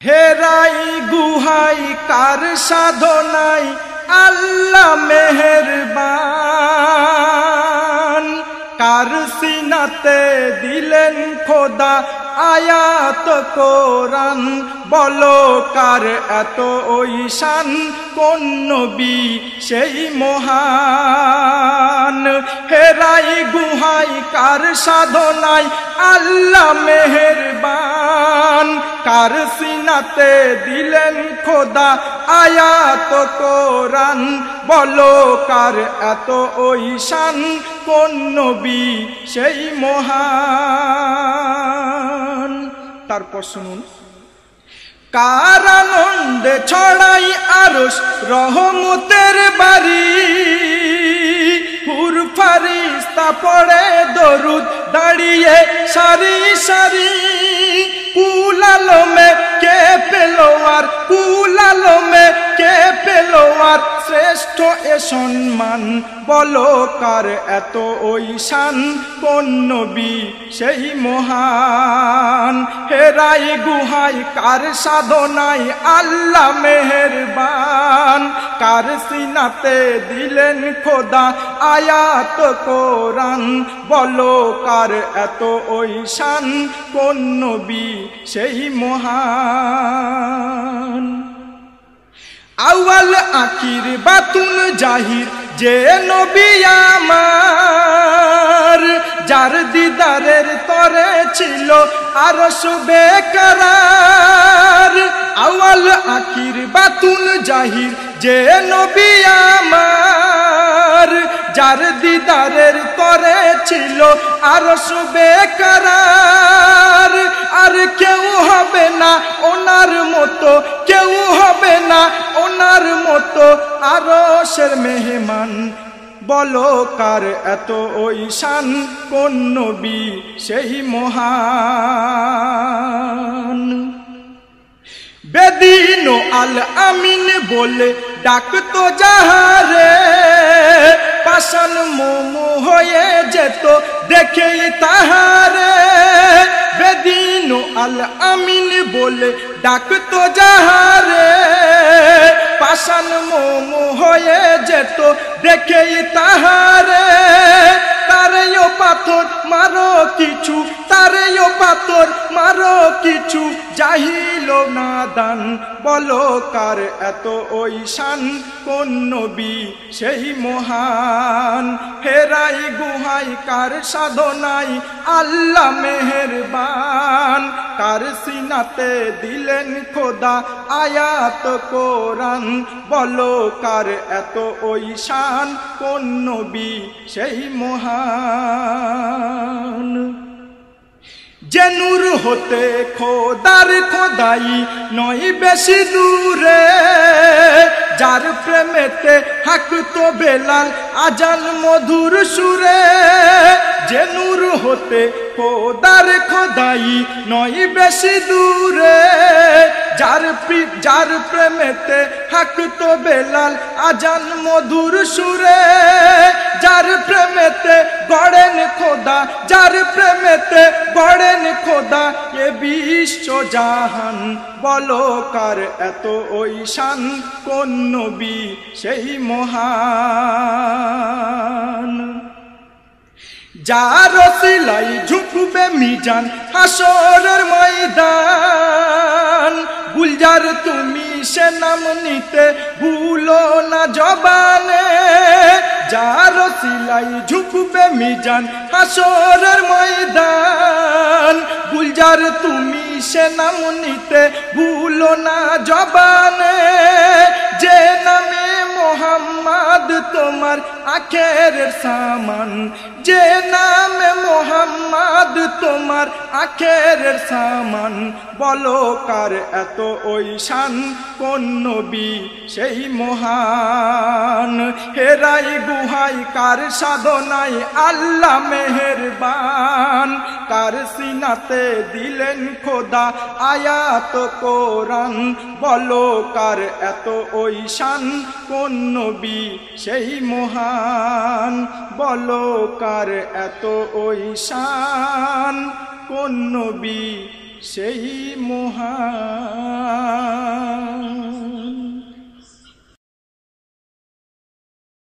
হেরাই গুহাই কার সাধনাই আল্লাহ মেহেরবান, কার সিনাতে দিলেন খোদা আয়াত কোরআন, বলো কার এত ঐশান, কোন নবী সেই মহান। হেরাই গুহাই কার সাধনাই আল্লাহ মেহেরবান, কার সিনাতে দিলেন খোদা আয়াত কোরআন, বলো কার এত ঐশান, কোন নবী সেই মহান। তারপর শুনুন, কার আনন্দে ছড়াই আরশ রহমতের বাড়ি, হুর ফারিস্তা পড়ে দরুদ দাঁড়িয়ে সারি সারি, কুল আলমে কে পেলো আর, কুল আলমে কে পেলো আর শ্রেষ্ঠ এ সম্মান, বলো কার এত ঐশান, কোন নবী সেই মহান। হেরাই গুহাই কার সাধনাই আল্লাহ মেহেরবান, কার সিনাতে দিলেন খোদা আয়াত কোরআন, বলো কার এত ঐশান, কোন নবী সেই মহান। আউয়াল আখির বাতুন জাহির যে নবী আমার, যার দিদারের তরে ছিল আরশ বেকরার। আউয়াল আখির বাতুন জাহির যে নবী আমার, যার দিদারের তরে ছিল আরশ বেকরার। আর কেউ হবে না ওনার মতো, কেউ হবে না ওনার মতো আরশের মেহমান, বলো কার এত ঐশান, কোন নবী সেই মহান। বেদিন আল আমিন বলে ডাকতো যাহারে, পাষাণ মোমো হয়ে যেত দেখেই তাহারে। বেদিন আল আমিন বলে ডাকতো যাহারে, পাষাণ মোমো হয়ে যেত দেখেই তাহারে। তারেও পাথর মারো কিছু, তারেও পাথর মারো কিছু, জাহিল নাদান, বলো কার এত ঐশান, কোন নবী সেই মহান। হেরাই গুহাই কার সাধনাই আল্লাহ মেহেরবান, কার সিনাতে দিলেন খোদা আয়াত কোরআন, বলো কার এত ঐশান, কোন নবী সেই মহান। যে নূর হতে খোদার খোদাই নয় বেশি দূরে, যার প্রেমেতে হাঁকতো বেলাল আজান মধুর সুরে। যে নূর হতে খোদার খোদাই নয় বেশি দূরে, যার প্রেমেতে হাঁকতো বেলাল আজান মধুর সুরে। যার প্রেমেতে গড়েন খোদা, যার প্রেমেতে গড়েন খোদা এ বিশ্ব জাহান, বলো কার এত ঐশান, কোন নবী সেই মহান। যার সিলাই ঝুঁকবে মিজান হাসরের ময়দান, গুলজার তুমি সে নাম নিতে ভুলো না জবানে। যার সিলাই ঝুঁকবে মিজান হাসরের ময়দান, গুলজার তুমি সে নাম নিতে ভুলো না জবানে। যে নামে মোহাম্মদ তোমার আখেরের সামান, যে নামে মোহাম্মদ তোমার আখেরের সামান, বলো কার এত ঐশান, কোন নবী সেই মহান। হেরাই গুহাই কার সাধনাই আল্লাহ মেহেরবান, কার সিনাতে দিলেন খোদা আয়াত কোরআন, বলো কার এত ঐশান, কোন নবী সেই মহান, বলো কার এত ঐশান, কোন নবী সেই মহান।